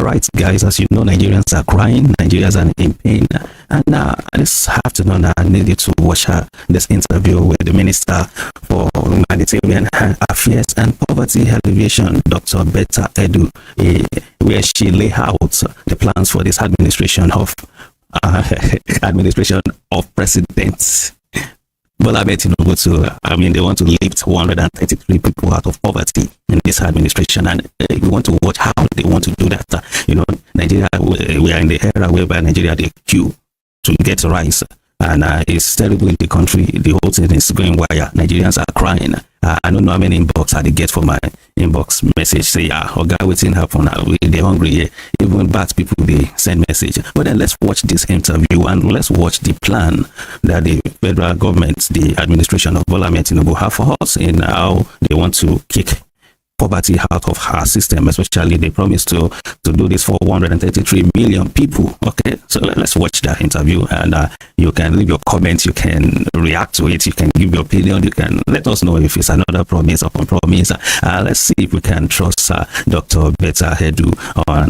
right, guys, as you know, Nigerians are crying, Nigerians are in pain. And this afternoon, I needed to watch this interview with the Minister for Humanitarian Affairs and Poverty Alleviation, Dr. Betta Edu, where she laid out the plans for this administration of President Betta Edu. They want to lift 133 people out of poverty in this administration, and we want to watch how they want to do that. Nigeria, we are in the era whereby Nigeria, they queue to get rice, and it's terrible in the country. The whole thing is going wire. Nigerians are crying. I don't know how many inbox I get for my inbox message say, Oga, wetin happen? They hungry here. Even bad people, they send message. But then let's watch this interview and let's watch the plan that the federal government, the administration of Tinubu have for us in how they want to kick poverty out of our system. Especially they promised to do this for 133 million people. Okay, so let's watch that interview, and you can leave your comments, you can react to it, you can give your opinion, you can let us know if it's another promise or compromise. Let's see if we can trust Dr. Betta Edu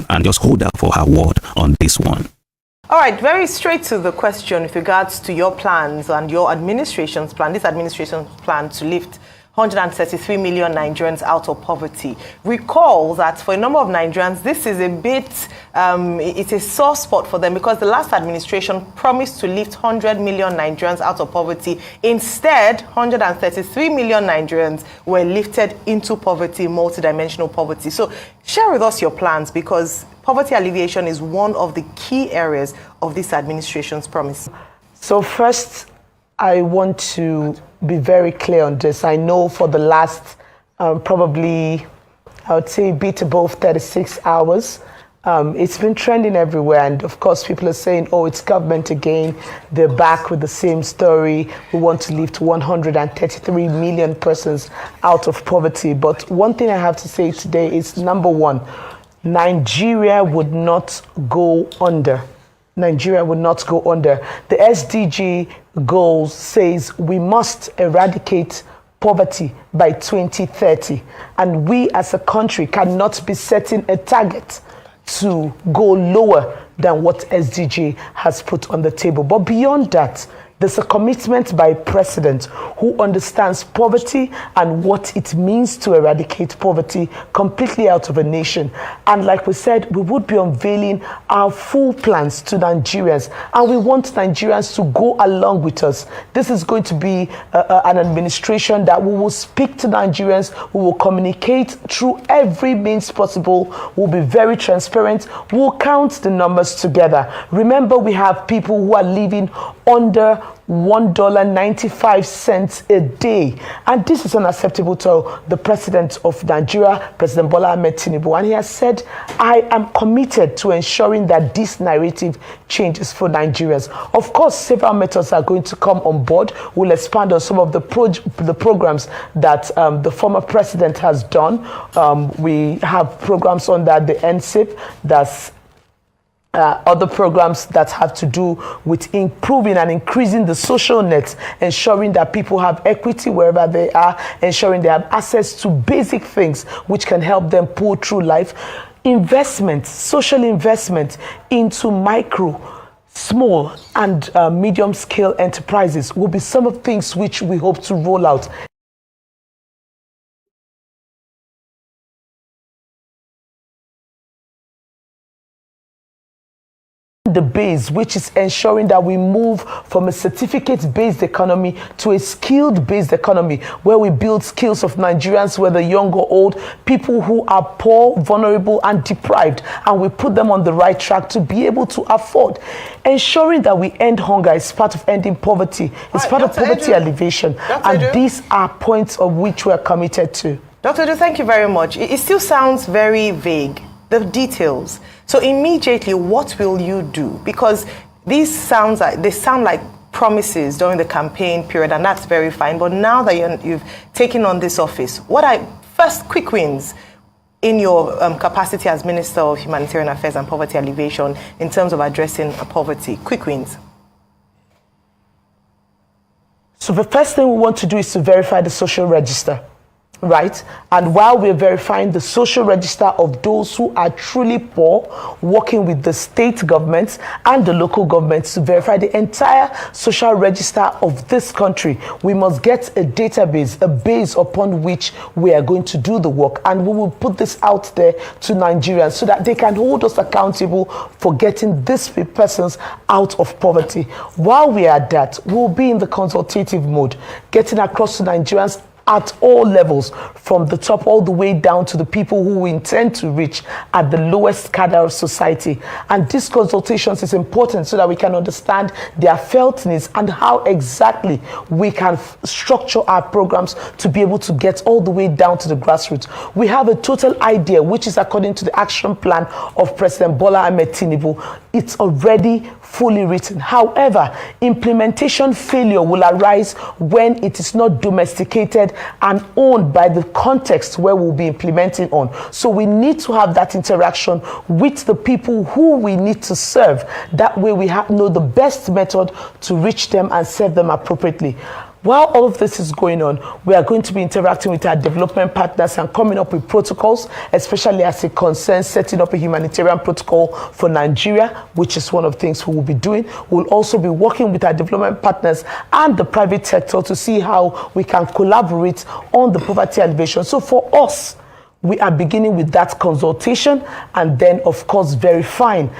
and just hold out for her word on this one. All right, very straight to the question with regards to your plans and your administration's plan, this administration's plan to lift 133 million Nigerians out of poverty. Recall that for a number of Nigerians, this is a bit, it's a sore spot for them, because the last administration promised to lift 100 million Nigerians out of poverty. Instead, 133 million Nigerians were lifted into poverty, multidimensional poverty. So share with us your plans, because poverty alleviation is one of the key areas of this administration's promise. So first, I want to be very clear on this. I know for the last probably, I would say, a bit above 36 hours, it's been trending everywhere. And of course, people are saying, oh, it's government again. They're back with the same story. We want to lift 133 million persons out of poverty. But one thing I have to say today is, number one, Nigeria would not go under. Nigeria would not go under. The SDG goal says we must eradicate poverty by 2030. And we as a country cannot be setting a target to go lower than what SDG has put on the table. But beyond that, there's a commitment by President who understands poverty and what it means to eradicate poverty completely out of a nation. And like we said, we would be unveiling our full plans to Nigerians, and we want Nigerians to go along with us. This is going to be an administration that we will speak to Nigerians, we will communicate through every means possible, we'll be very transparent, we'll count the numbers together. Remember, we have people who are living under $1.95 a day. And this is unacceptable to the President of Nigeria, President Bola Tinubu. And he has said, I am committed to ensuring that this narrative changes for Nigerians. Of course, several methods are going to come on board. We'll expand on some of the programs that the former president has done. We have programs under the NSIP, that's other programs that have to do with improving and increasing the social net, ensuring that people have equity wherever they are, ensuring they have access to basic things which can help them pull through life. Investment, social investment into micro, small and medium scale enterprises will be some of the things which we hope to roll out. The base, which is ensuring that we move from a certificate-based economy to a skilled-based economy, where we build skills of Nigerians, whether young or old, people who are poor, vulnerable, and deprived, and we put them on the right track to be able to afford. Ensuring that we end hunger is part of ending poverty. It's part of poverty alleviation, and these are points of which we are committed to. Dr. Edu, thank you very much. It still sounds very vague, the details. So immediately, what will you do? Because these sound like promises during the campaign period, and that's very fine. But now that you've taken on this office, what are first quick wins in your capacity as Minister of Humanitarian Affairs and Poverty Alleviation in terms of addressing poverty? Quick wins. So the first thing we want to do is to verify the social register. right? And while we're verifying the social register of those who are truly poor, working with the state governments and the local governments to verify the entire social register of this country, we must get a database, a base upon which we are going to do the work. And we will put this out there to Nigerians so that they can hold us accountable for getting these persons out of poverty. While we are at that, we'll be in the consultative mode, getting across to Nigerians at all levels, from the top all the way down to the people who we intend to reach at the lowest cadre of society. And these consultations is important so that we can understand their felt needs and how exactly we can structure our programs to be able to get all the way down to the grassroots. We have a total idea, which is according to the action plan of President Bola Ahmed Tinubu. It's already fully written. However, implementation failure will arise when it is not domesticated and owned by the context where we'll be implementing on. So we need to have that interaction with the people who we need to serve. That way we know the best method to reach them and serve them appropriately. While all of this is going on, we are going to be interacting with our development partners and coming up with protocols, especially as it concerns setting up a humanitarian protocol for Nigeria, which is one of the things we will be doing. We'll also be working with our development partners and the private sector to see how we can collaborate on the poverty alleviation. So for us, we are beginning with that consultation and then, of course, verifying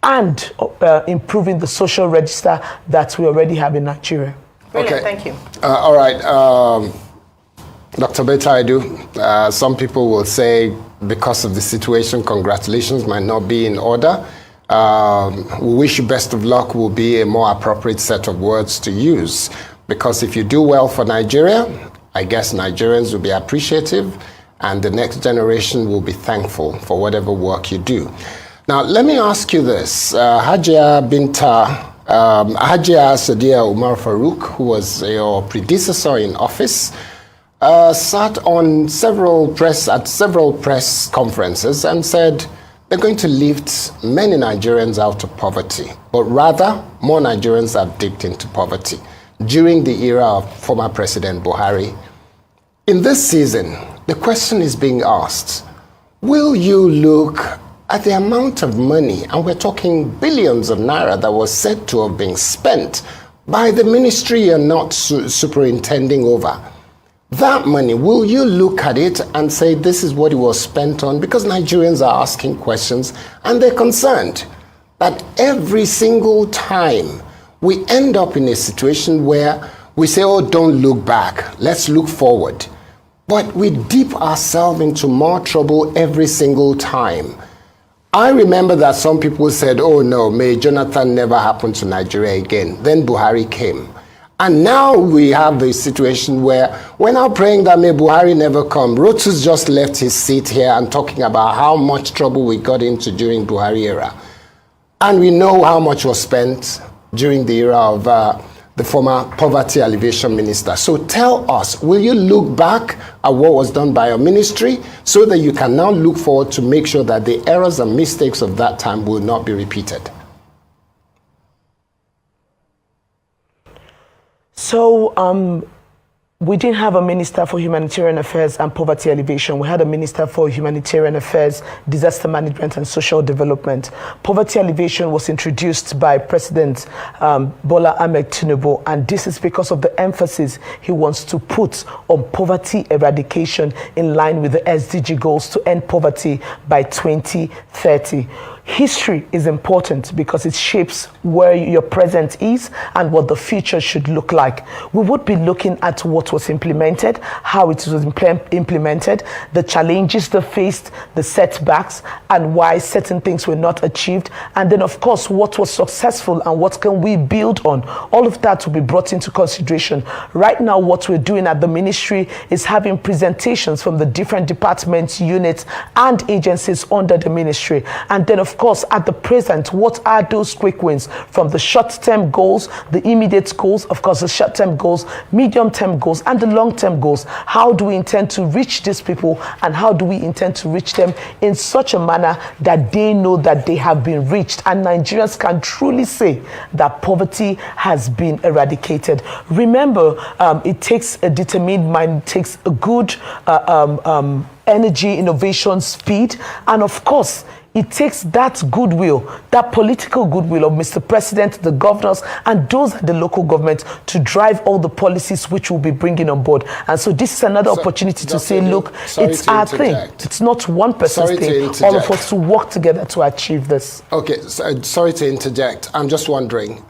and improving the social register that we already have in Nigeria. Brilliant, okay. Thank you. All right. Dr. Betta Edu, some people will say because of the situation, congratulations might not be in order. We wish you best of luck will be a more appropriate set of words to use. Because if you do well for Nigeria, I guess Nigerians will be appreciative and the next generation will be thankful for whatever work you do. Now, let me ask you this. Hajia Sadiya Umar Farouk, who was your predecessor in office, sat on several press conferences and said they're going to lift many Nigerians out of poverty, but rather more Nigerians have dipped into poverty during the era of former President Buhari. In this season, the question is being asked, will you look at the amount of money, and we're talking billions of naira that was said to have been spent by the ministry you're not superintending over. That money, will you look at it and say this is what it was spent on? Because Nigerians are asking questions and they're concerned that every single time we end up in a situation where we say, oh, don't look back, let's look forward. But we dip ourselves into more trouble every single time. I remember that some people said, oh no, may Jonathan never happen to Nigeria again. Then Buhari came. And now we have a situation where we're now praying that may Buhari never come. Rotus just left his seat here and talking about how much trouble we got into during Buhari era. And we know how much was spent during the era of the former poverty alleviation minister. So tell us, will you look back at what was done by your ministry so that you can now look forward to make sure that the errors and mistakes of that time will not be repeated? So we didn't have a minister for humanitarian affairs and poverty alleviation. We had a minister for humanitarian affairs, disaster management and social development. Poverty alleviation was introduced by President Bola Ahmed Tinubu, and this is because of the emphasis he wants to put on poverty eradication in line with the SDG goals to end poverty by 2030. History is important because it shapes where your present is and what the future should look like. We would be looking at what was implemented, how it was implemented, the challenges they faced, the setbacks, and why certain things were not achieved. And then, of course, what was successful and what can we build on. All of that will be brought into consideration. Right now, what we're doing at the ministry is having presentations from the different departments, units, and agencies under the ministry. And then, of of course, at the present, what are those quick wins from the short-term goals, the immediate goals, of course, the short-term goals, medium-term goals, and the long-term goals? How do we intend to reach these people, and how do we intend to reach them in such a manner that they know that they have been reached, and Nigerians can truly say that poverty has been eradicated? Remember, it takes a determined mind, it takes a good energy, innovation, speed, and of course, it takes that goodwill, that political goodwill of Mr. President, the governors, and those at the local government to drive all the policies which we'll be bringing on board. And so this is another opportunity to say, look, it's our thing. It's not one person's thing. All of us to work together to achieve this. Okay, sorry to interject. I'm just wondering,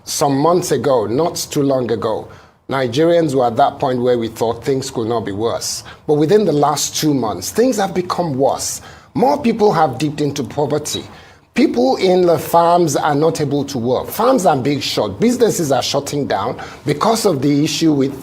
some months ago, not too long ago, Nigerians were at that point where we thought things could not be worse. But within the last 2 months, things have become worse. More people have dipped into poverty. People in the farms are not able to work. Farms are being shut. Businesses are shutting down because of the issue with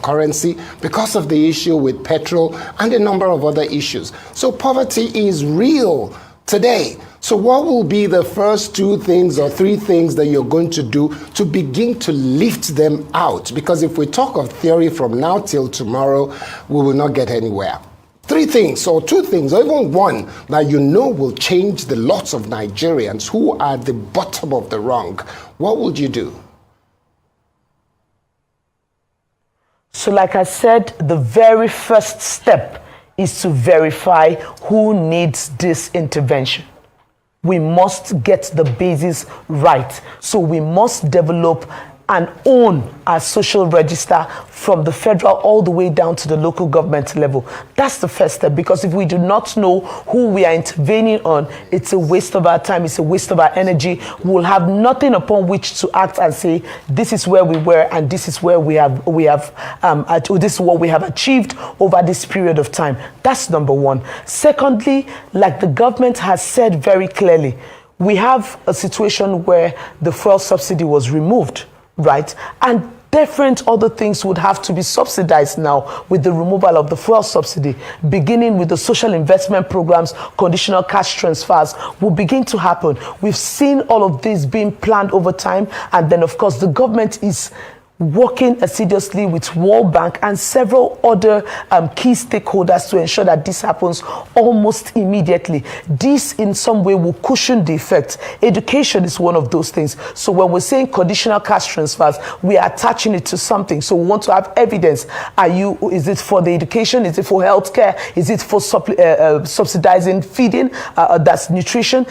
currency, because of the issue with petrol, and a number of other issues. So poverty is real today. So what will be the first 2 things or 3 things that you're going to do to begin to lift them out? Because if we talk of theory from now till tomorrow, we will not get anywhere. 3 things or 2 things or even 1 that you know will change the lots of Nigerians who are at the bottom of the rung. What would you do? So like I said, the very first step is to verify who needs this intervention. We must get the basis right. So we must develop and own our social register from the federal all the way down to the local government level. That's the first step, because if we do not know who we are intervening on, it's a waste of our time, it's a waste of our energy. We'll have nothing upon which to act and say, this is where we were and this is where this is what we have achieved over this period of time. That's number 1. Secondly, like the government has said very clearly, we have a situation where the fuel subsidy was removed. Right? And different other things would have to be subsidized now with the removal of the fuel subsidy, beginning with the social investment programs, conditional cash transfers will begin to happen. We've seen all of this being planned over time. And then, of course, the government is working assiduously with World Bank and several other key stakeholders to ensure that this happens almost immediately. This in some way will cushion the effect. Education is one of those things. So when we're saying conditional cash transfers, we are attaching it to something. So we want to have evidence. Is it for the education? Is it for healthcare? Is it for subsidizing feeding? That's nutrition.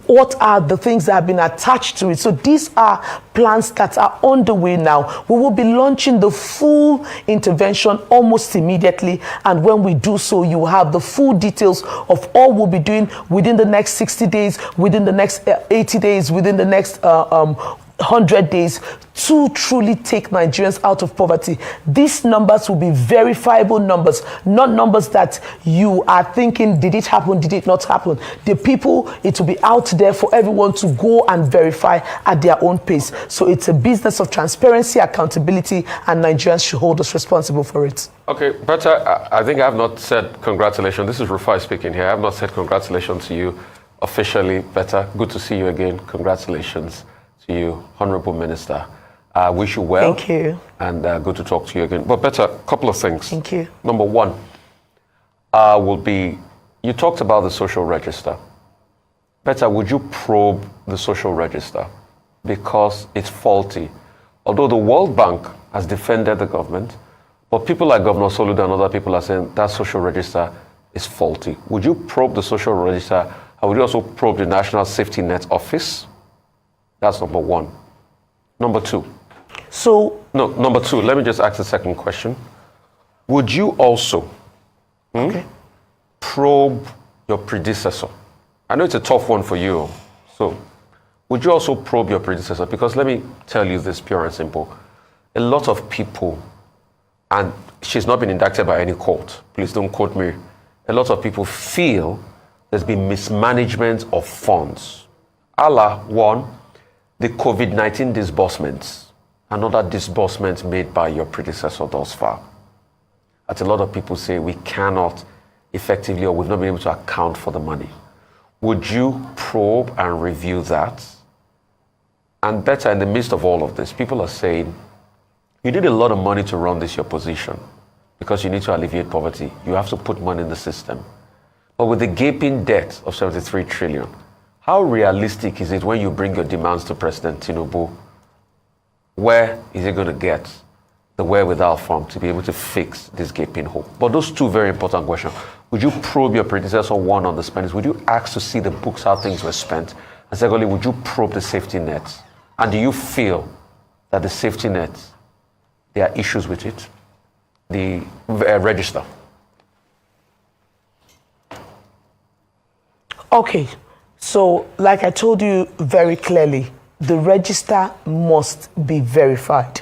What are the things that have been attached to it? So these are plans that are on the way now. We will be launching the full intervention almost immediately, and when we do so, you will have the full details of all we'll be doing within the next 60 days, within the next 80 days, within the next 100 days to truly take Nigerians out of poverty. These numbers will be verifiable numbers, not numbers that you are thinking, did it happen, did it not happen? The people, it will be out there for everyone to go and verify at their own pace. So it's a business of transparency, accountability, and Nigerians should hold us responsible for it. Okay, Betta, I think I have not said congratulations. This is Rufai speaking here. I have not said congratulations to you officially. Betta, good to see you again. Congratulations to you, Honorable Minister. I wish you well. Thank you. And good to talk to you again. But Betta, a couple of things. Thank you. Number 1 will be, you talked about the social register. Betta, would you probe the social register? Because it's faulty. Although the World Bank has defended the government, but people like Governor Soludo and other people are saying that social register is faulty. Would you probe the social register? And would you also probe the National Safety Net Office? That's number 1. Number 2. Number 2, let me just ask the second question. Would you also probe your predecessor? I know it's a tough one for you. So, would you also probe your predecessor? Because let me tell you this pure and simple. A lot of people, and she's not been indicted by any court, please don't quote me. A lot of people feel there's been mismanagement of funds. One, the COVID-19 disbursements, another disbursement made by your predecessor thus far. As a lot of people say, we cannot effectively, or we've not been able to account for the money. would you probe and review that? And better, in the midst of all of this, people are saying, you need a lot of money to run this your position because you need to alleviate poverty. You have to put money in the system. But with the gaping debt of 73 trillion, how realistic is it when you bring your demands to President Tinubu? Where is he going to get the wherewithal from to be able to fix this gaping hole? But those two very important questions. Would you probe your predecessor, one, on the spending? Would you ask to see the books, how things were spent? And secondly, would you probe the safety nets? And do you feel that the safety nets, there are issues with it? The register. Okay, so like I told you very clearly, the register must be verified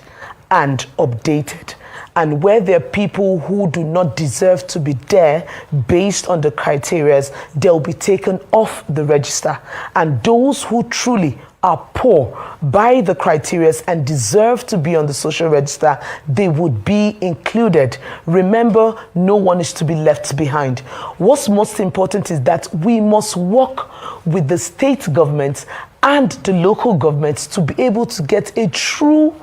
and updated. And where there are people who do not deserve to be there based on the criteria, they'll be taken off the register. And those who truly are poor by the criteria and deserve to be on the social register, they would be included. Remember, no one is to be left behind. What's most important is that we must work with the state governments and the local governments to be able to get a true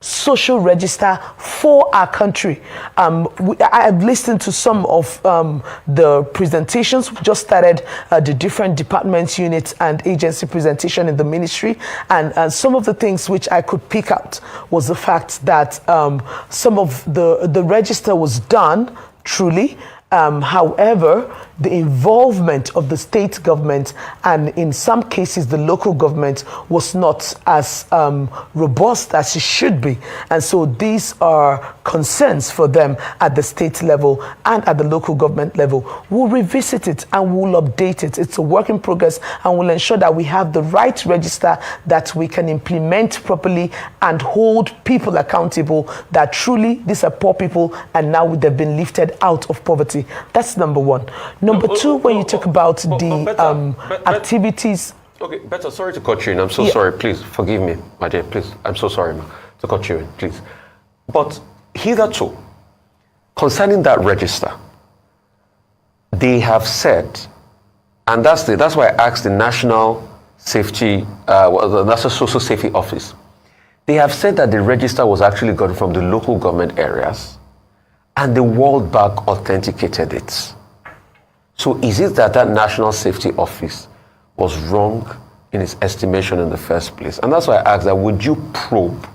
social register for our country. I've listened to some of the presentations. We just started the different departments, units, and agency presentation in the ministry, and some of the things which I could pick out was the fact that some of the register was done truly. However, the involvement of the state government and in some cases the local government was not as robust as it should be. And so these are concerns for them at the state level and at the local government level. We'll revisit it and we'll update it. It's a work in progress, and we'll ensure that we have the right register that we can implement properly and hold people accountable that truly these are poor people and now they've been lifted out of poverty. That's number one. Number two, when you talk about the activities. Okay, Betta, sorry to cut you in. I'm so sorry. Please forgive me, my dear. Please, I'm so sorry, ma, to cut you in. Please. But hitherto, concerning that register, they have said, and that's why I asked the National Safety, the National Social Safety Office. They have said that the register was actually gotten from the local government areas, and the World Bank authenticated it. So is it that National Safety Office was wrong in its estimation in the first place? And that's why I asked that, would you probe?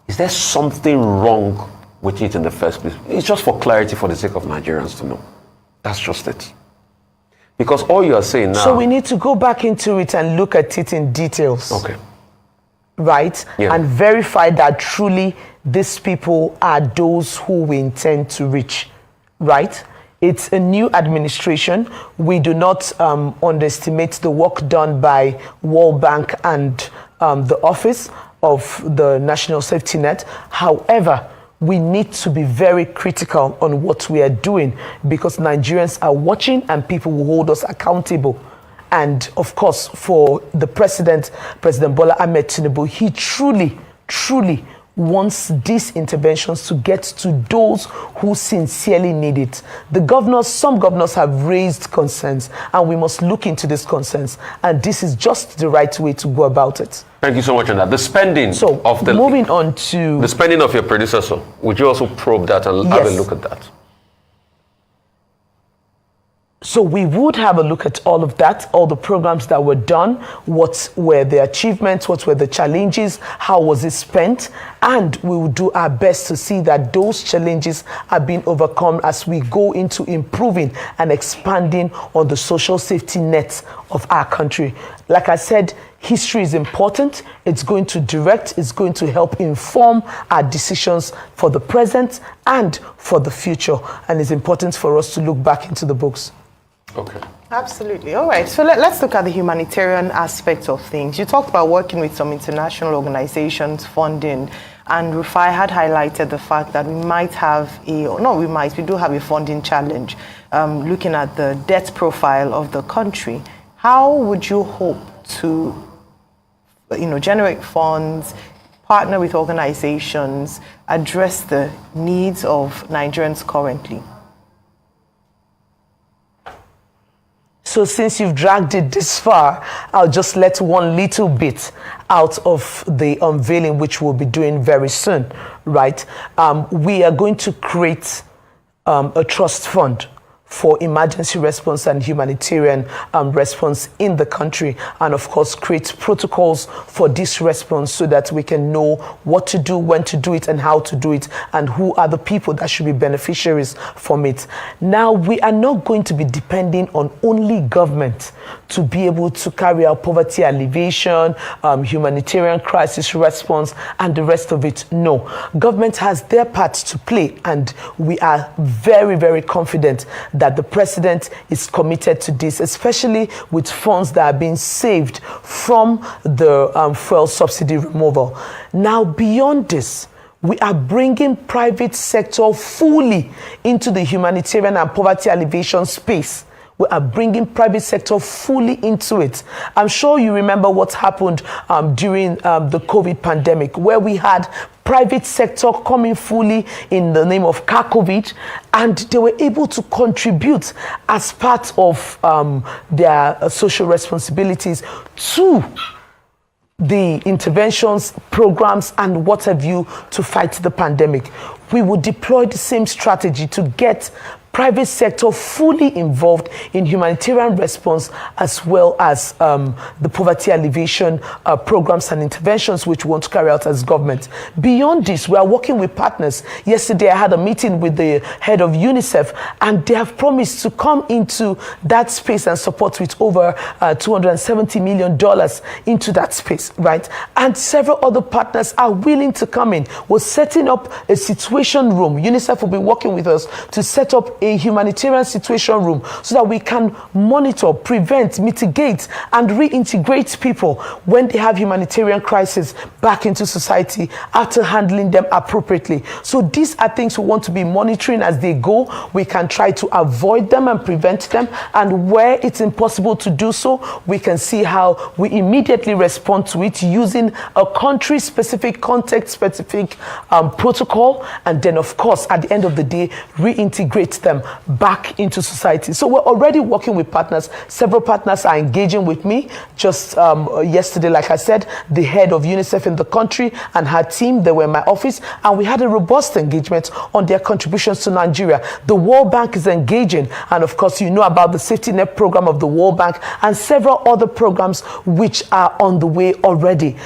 Is there something wrong with it in the first place? It's just for clarity, for the sake of Nigerians to know. That's just it. Because all you are saying now... So we need to go back into it and look at it in details. Okay. Right? Yeah. And verify that truly these people are those who we intend to reach. Right? It's a new administration. We do not underestimate the work done by World Bank and the Office of the National Safety Net. However, we need to be very critical on what we are doing because Nigerians are watching and people will hold us accountable. And of course, for the President Bola Ahmed Tinubu, he truly wants these interventions to get to those who sincerely need it. Some governors have raised concerns, and we must look into these concerns. And this is just the right way to go about it. Thank you so much on that. The spending of the... Moving on to... The spending of your predecessor, would you also probe that and have a look at that? So we would have a look at all of that, all the programs that were done, what were the achievements, what were the challenges, how was it spent, and we will do our best to see that those challenges are being overcome as we go into improving and expanding on the social safety net of our country. Like I said, history is important. It's going to direct, it's going to help inform our decisions for the present and for the future. And it's important for us to look back into the books. Okay. Absolutely. All right. So let's look at the humanitarian aspect of things. You talked about working with some international organizations, funding, and Rufai had highlighted the fact that we do have a funding challenge looking at the debt profile of the country. How would you hope to, generate funds, partner with organizations, address the needs of Nigerians currently? So since you've dragged it this far, I'll just let one little bit out of the unveiling, which we'll be doing very soon, right? We are going to create a trust fund for emergency response and humanitarian response in the country, and of course create protocols for this response so that we can know what to do, when to do it, and how to do it, and who are the people that should be beneficiaries from it. Now, we are not going to be depending on only government to be able to carry out poverty alleviation, humanitarian crisis response, and the rest of it. No, government has their part to play, and we are very, very confident that the president is committed to this, especially with funds that are being saved from the fuel subsidy removal. Now, beyond this, we are bringing private sector fully into the humanitarian and poverty alleviation space. We are bringing private sector fully into it. I'm sure you remember what happened during the COVID pandemic, where we had private sector coming fully in the name of COVID, and they were able to contribute as part of their social responsibilities to the interventions, programs, and what have you to fight the pandemic. We will deploy the same strategy to get private sector fully involved in humanitarian response, as well as the poverty alleviation programs and interventions which we want to carry out as government. Beyond this, we are working with partners. Yesterday, I had a meeting with the head of UNICEF, and they have promised to come into that space and support with over $270 million into that space, right? And several other partners are willing to come in. We're setting up a situation room. UNICEF will be working with us to set up a humanitarian situation room so that we can monitor, prevent, mitigate, and reintegrate people when they have humanitarian crises back into society after handling them appropriately. So these are things we want to be monitoring as they go. We can try to avoid them and prevent them, and where it's impossible to do so, we can see how we immediately respond to it using a country-specific, context-specific protocol, and then of course at the end of the day reintegrate them back into society. So we're already working with partners. Several partners are engaging with me. Just yesterday, like I said, the head of UNICEF in the country and her team, they were in my office, and we had a robust engagement on their contributions to Nigeria. The World Bank is engaging, and of course you know about the safety net program of the World Bank and several other programs which are on the way already.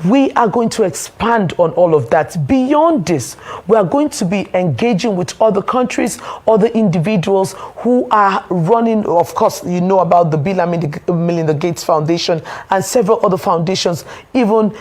We are going to expand on all of that. Beyond this, we are going to be engaging with other countries, other individuals who are running, of course, you know about the Bill and Melinda Gates Foundation and several other foundations, even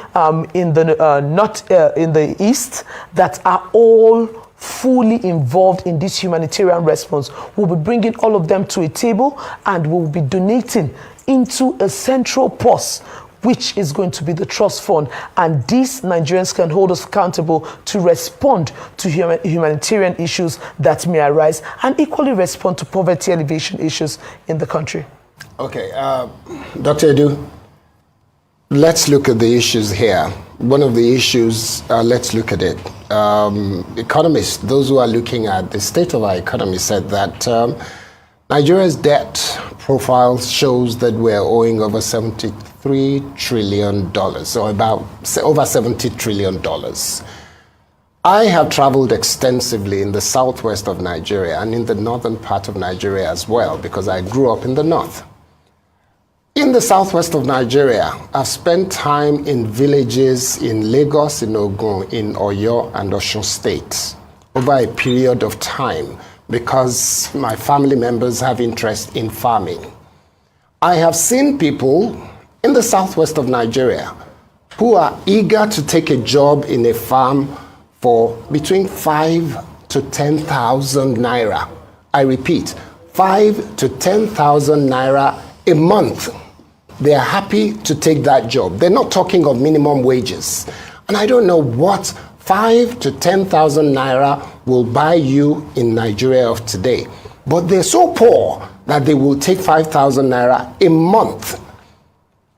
in the East, that are all fully involved in this humanitarian response. We'll be bringing all of them to a table, and we'll be donating into a central purse, which is going to be the trust fund. And these Nigerians can hold us accountable to respond to humanitarian issues that may arise, and equally respond to poverty alleviation issues in the country. Okay, Dr. Edu, let's look at the issues here. One of the issues, let's look at it. Economists, those who are looking at the state of our economy, said that Nigeria's debt profile shows that we're owing over $73 trillion, so about over $70 trillion. I have traveled extensively in the southwest of Nigeria and in the northern part of Nigeria as well, because I grew up in the north. In the southwest of Nigeria, I've spent time in villages in Lagos, in Ogun, in Oyo, and Osun states over a period of time, because my family members have interest in farming. I have seen people in the southwest of Nigeria who are eager to take a job in a farm for between 5 to 10,000 naira. I repeat, 5 to 10,000 naira a month. They are happy to take that job. They're not talking of minimum wages. And I don't know what 5 to 10,000 naira will buy you in Nigeria of today. But they're so poor that they will take 5,000 naira a month.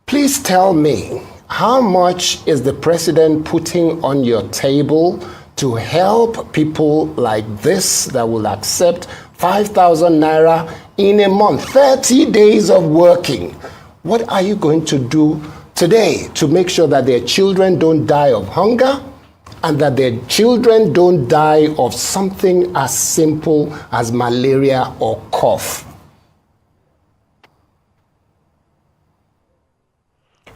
Please tell me, how much is the president putting on your table to help people like this that will accept 5,000 naira in a month, 30 days of working. What are you going to do today to make sure that their children don't die of hunger and that their children don't die of something as simple as malaria or cough?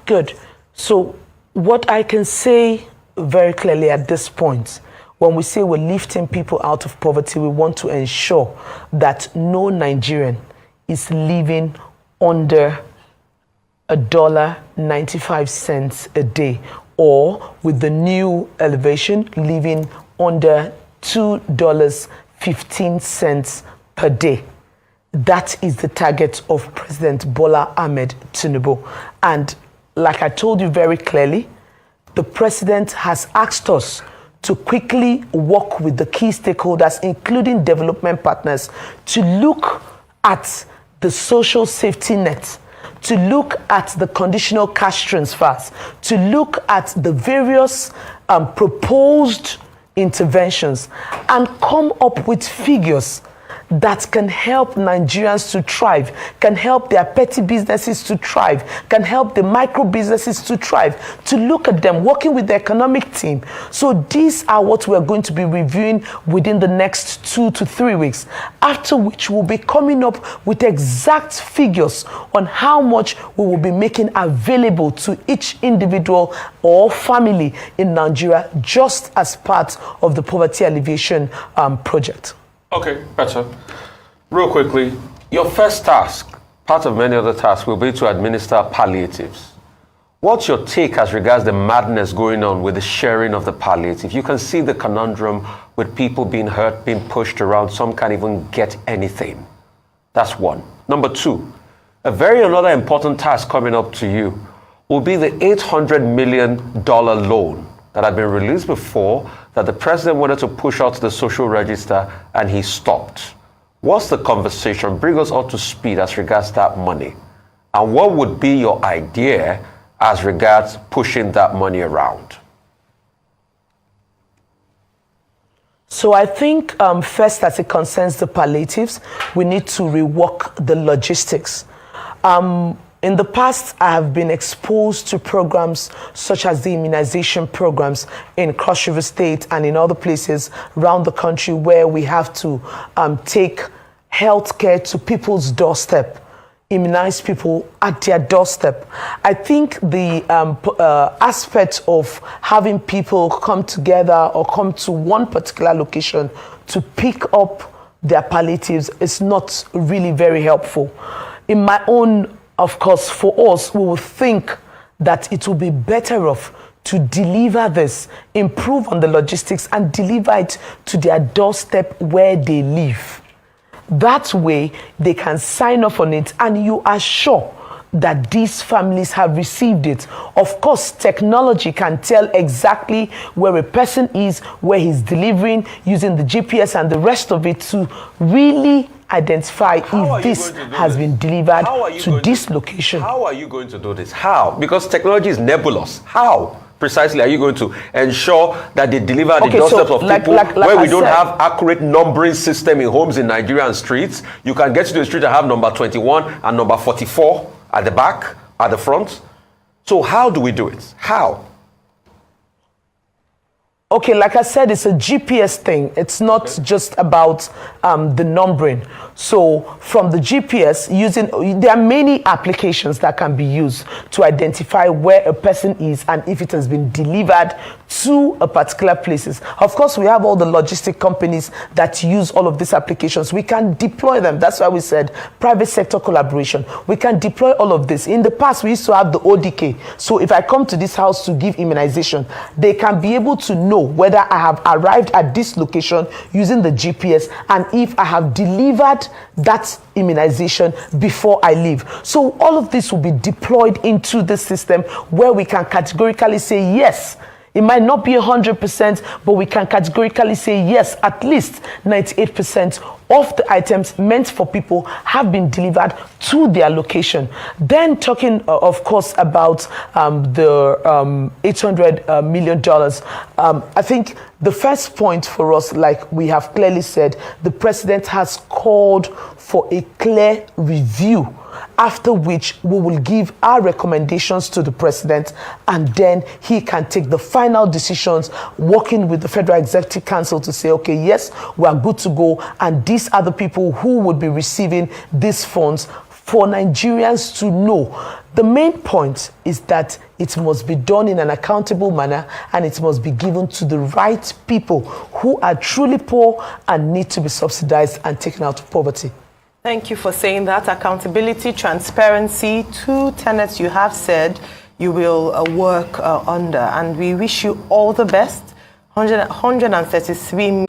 Good. So what I can say very clearly at this point, when we say we're lifting people out of poverty, we want to ensure that no Nigerian is living under $1.95 a day, or with the new Alleviation, living under $2.15 per day. That is the target of President Bola Ahmed Tinubu. And like I told you very clearly, the president has asked us to quickly work with the key stakeholders, including development partners, to look at the social safety net, to look at the conditional cash transfers, to look at the various proposed interventions and come up with figures that can help Nigerians to thrive, can help their petty businesses to thrive, can help the micro businesses to thrive, to look at them working with the economic team. So these are what we're going to be reviewing within the next 2 to 3 weeks, after which we'll be coming up with exact figures on how much we will be making available to each individual or family in Nigeria, just as part of the poverty alleviation project. Okay, better. Real quickly, your first task, part of many other tasks, will be to administer palliatives. What's your take as regards the madness going on with the sharing of the palliative? You can see the conundrum with people being hurt, being pushed around. Some can't even get anything. That's one. Number two, another important task coming up to you will be the $800 million loan that had been released before, that the president wanted to push out to the social register and he stopped. What's the conversation? Bring us up to speed as regards that money. And what would be your idea as regards pushing that money around? So I think first, as it concerns the palliatives, we need to rework the logistics. In the past, I have been exposed to programs such as the immunization programs in Cross River State and in other places around the country, where we have to take healthcare to people's doorstep, immunize people at their doorstep. I think the aspect of having people come together or come to one particular location to pick up their palliatives is not really very helpful. In my own, of course, for us, we will think that it will be better off to deliver this, improve on the logistics, and deliver it to their doorstep where they live. That way, they can sign off on it, and you are sure that these families have received it. Of course, technology can tell exactly where a person is, where he's delivering, using the GPS and the rest of it to really identify if this has been delivered to this location. How are you going to do this? How? Because technology is nebulous. How precisely are you going to ensure that they deliver at the doorsteps of people where we don't have accurate numbering system in homes in Nigerian streets? You can get to the street and have number 21 and number 44 at the back, at the front. So how do we do it? How? Okay, like I said, it's a GPS thing. It's not just about the numbering. So from the GPS, there are many applications that can be used to identify where a person is and if it has been delivered to a particular places. Of course, we have all the logistic companies that use all of these applications. We can deploy them. That's why we said private sector collaboration. We can deploy all of this. In the past, we used to have the ODK. So if I come to this house to give immunization, they can be able to know whether I have arrived at this location using the GPS and if I have delivered that immunization before I leave. So all of this will be deployed into the system where we can categorically say, yes, It might not be 100%, but we can categorically say yes, at least 98% of the items meant for people have been delivered to their location. Then talking, of course, about the $800 million, I think the first point for us, like we have clearly said, the president has called for a clear review, after which we will give our recommendations to the president, and then he can take the final decisions, working with the Federal Executive Council to say, okay, yes, we are good to go, and these are the people who would be receiving these funds, for Nigerians to know. The main point is that it must be done in an accountable manner, and it must be given to the right people who are truly poor and need to be subsidized and taken out of poverty. Thank you for saying that. Accountability, transparency, two tenets you have said you will work under, and we wish you all the best. 133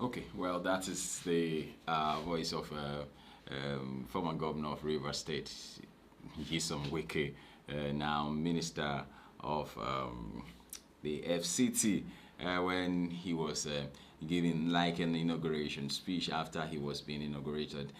Okay, well, that is the voice of former governor of Rivers State, Nyesom Wike, now minister of the FCT, when he was giving like an inauguration speech after he was being inaugurated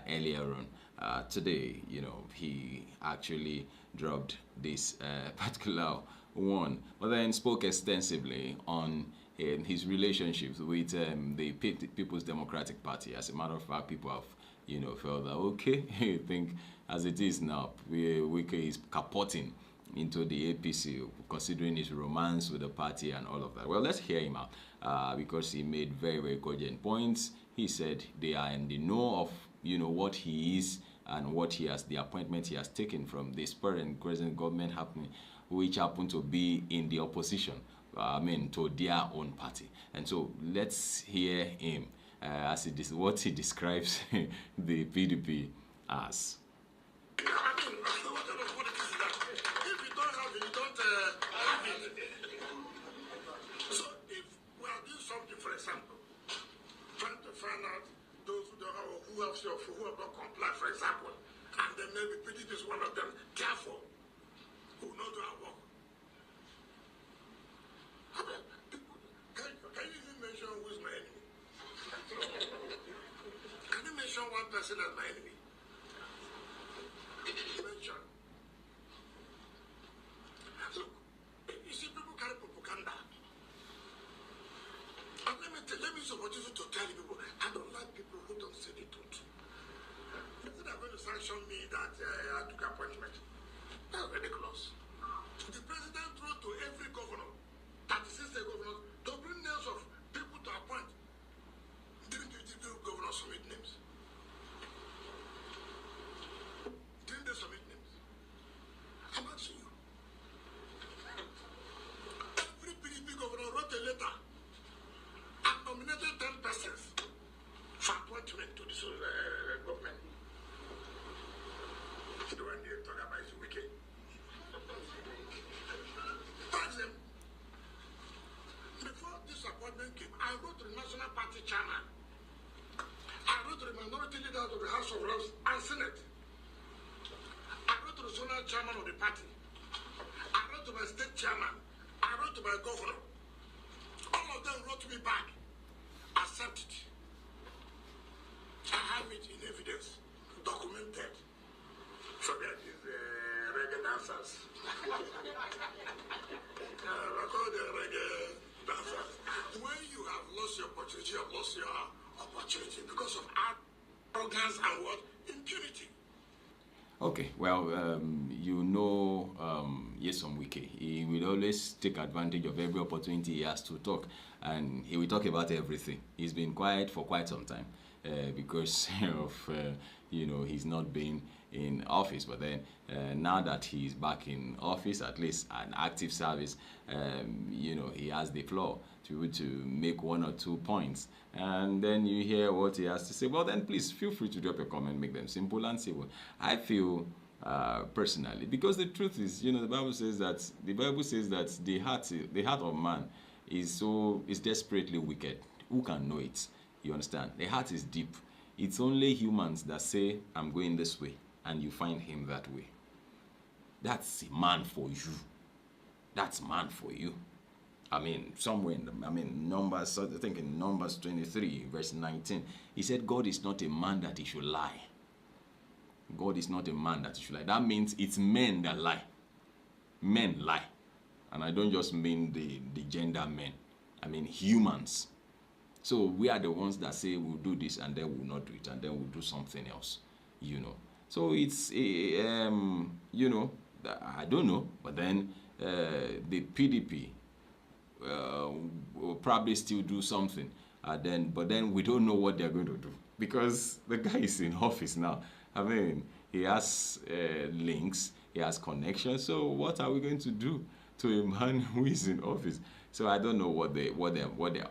earlier on. Today, you know, he actually dropped this particular one, but then spoke extensively on his relationships with the People's Democratic Party. As a matter of fact, people have, you know, felt that, okay, I think as it is now, Wike is capoting into the APC, considering his romance with the party and all of that. Well, let's hear him out, because he made very, very cogent points. He said they are in the know of, you know, what he is and what he has, the appointment he has taken from this present government happening, which happened to be in the opposition. To their own party. And so let's hear him as what he describes the PDP as. So if we are doing something, for example, trying to find out those who don't have, who have not complied, for example, and then maybe PDP is one of them, careful, who know do our work. Can you even mention who is my enemy? Can you mention one person as my enemy? Mention. Look, you see, people carry propaganda. And let me use the opportunity to tell you people, I don't like people who don't say the truth. They are going to sanction me that I took appointment. That's ridiculous. The president wrote to every governor, 36 state governors, to bring names of people to appoint. Didn't the governors submit names? Didn't they submit names? I'm asking you. Every PDP governor wrote a letter and nominated 10 persons for appointment to this government. The one they talk about is wicked. Them. Before this appointment came, I wrote to the National Party chairman. I wrote to the minority leaders of the House of Reps and Senate. I wrote to the zonal chairman of the party. I wrote to my state chairman. I wrote to my governor. All of them wrote me back. Accept it. I have it in evidence, documented. So that is reggae dancers. When you have lost your opportunity, you have lost your opportunity because of arrogance and what? Impunity. Okay, well, you know, Nyesom Wike, he will always take advantage of every opportunity he has to talk, and he will talk about everything. He's been quiet for quite some time because of, you know, he's not been in office, but then now that he's back in office, at least an active service, you know, he has the floor to be able to make one or two points, and then you hear what he has to say. Well, then please feel free to drop a comment, make them simple and civil. I feel personally, because the truth is, you know, the Bible says that the heart of man is desperately wicked. Who can know it? You understand? The heart is deep. It's only humans that say, I'm going this way, and you find him that way. That's a man for you. That's man for you. I mean, somewhere in the, Numbers, I think in Numbers 23, verse 19, he said, God is not a man that he should lie. God is not a man that he should lie. That means it's men that lie. Men lie. And I don't just mean the gender men. I mean humans. So we are the ones that say we'll do this and then we'll not do it and then we'll do something else, So it's, I don't know, but then the PDP will probably still do something. But then we don't know what they're going to do because the guy is in office now. I mean, he has links, he has connections. So what are we going to do to a man who is in office? So I don't know what they're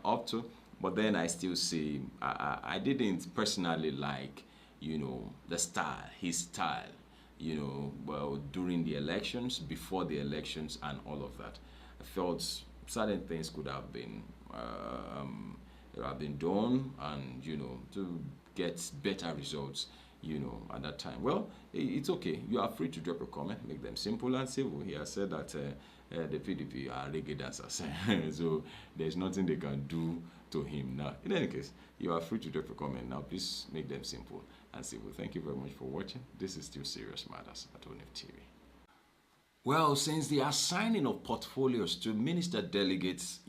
up to. But then I still say I didn't personally like, the style, his style, well, during the elections, before the elections, and all of that. I felt certain things could have been done, and to get better results, at that time. Well, it's okay. You are free to drop a comment, make them simple and civil. He has said that the PDP are reggae dancers, so there's nothing they can do to him now. In any case, you are free to drop a comment now. Please make them simple and civil. Thank you very much for watching. This is still Serious Matters at ONIF TV. Well, since the assigning of portfolios to minister delegates,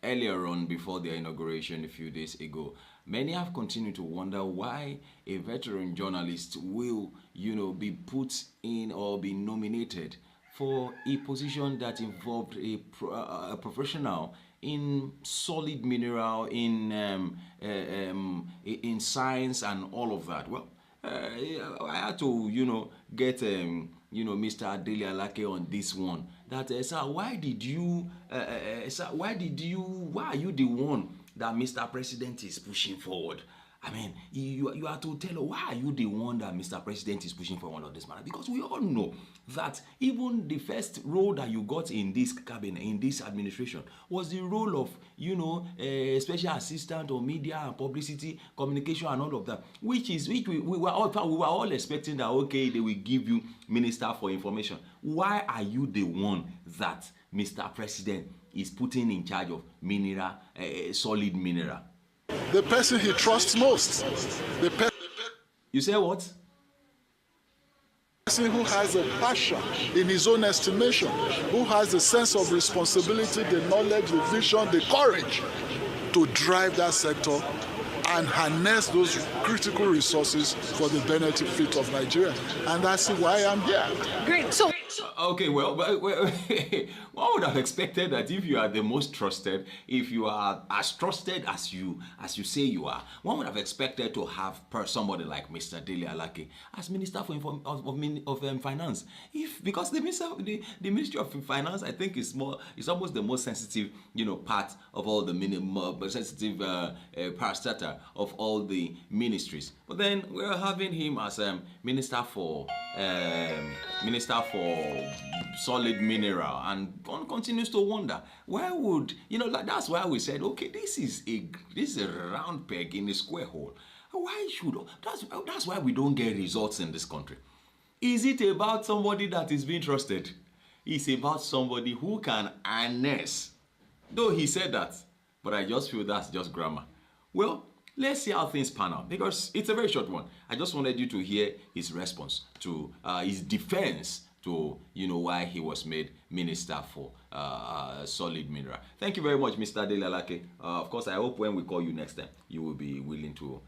earlier on before their inauguration a few days ago, many have continued to wonder why a veteran journalist will, be put in or be nominated for a position that involved a professional in solid mineral, in science and all of that. Well, I had to, get, Mr. Adele Alake on this one. That, sir, why are you the one that Mr. President is pushing forward? I mean, you are to tell her, why are you the one that Mr. President is pushing forward on this matter? Because we all know that even the first role that you got in this cabinet, in this administration, was the role of, special assistant on media and publicity, communication and all of that, which we were all expecting that, okay, they will give you Minister for Information. Why are you the one that Mr. President is putting in charge of mineral, solid mineral? The person he trusts most. You say what? Person who has a passion in his own estimation, who has a sense of responsibility, the knowledge, the vision, the courage to drive that sector and harness those critical resources for the benefit of Nigeria. And that's why I'm here. Great. So okay, well, one would have expected that if you are the most trusted, if you are as trusted as you say you are, one would have expected to have somebody like Mr. Dele Alake as Minister for Finance. Because the Ministry of Finance, I think, is almost the most sensitive, part of all the sensitive parastatal of all the ministries. But then we're having him as Minister for solid mineral, and one continues to wonder why would that's why we said, okay, this is a round peg in a square hole. Why should that's why we don't get results in this country? Is it about somebody that is being trusted? It's about somebody who can harness. Though he said that, but I just feel that's just grammar. Well, let's see how things pan out, because it's a very short one. I just wanted you to hear his response to his defense to why he was made Minister for Solid Mineral. Thank you very much, Mr. Dele Alake. Of course, I hope when we call you next time, you will be willing to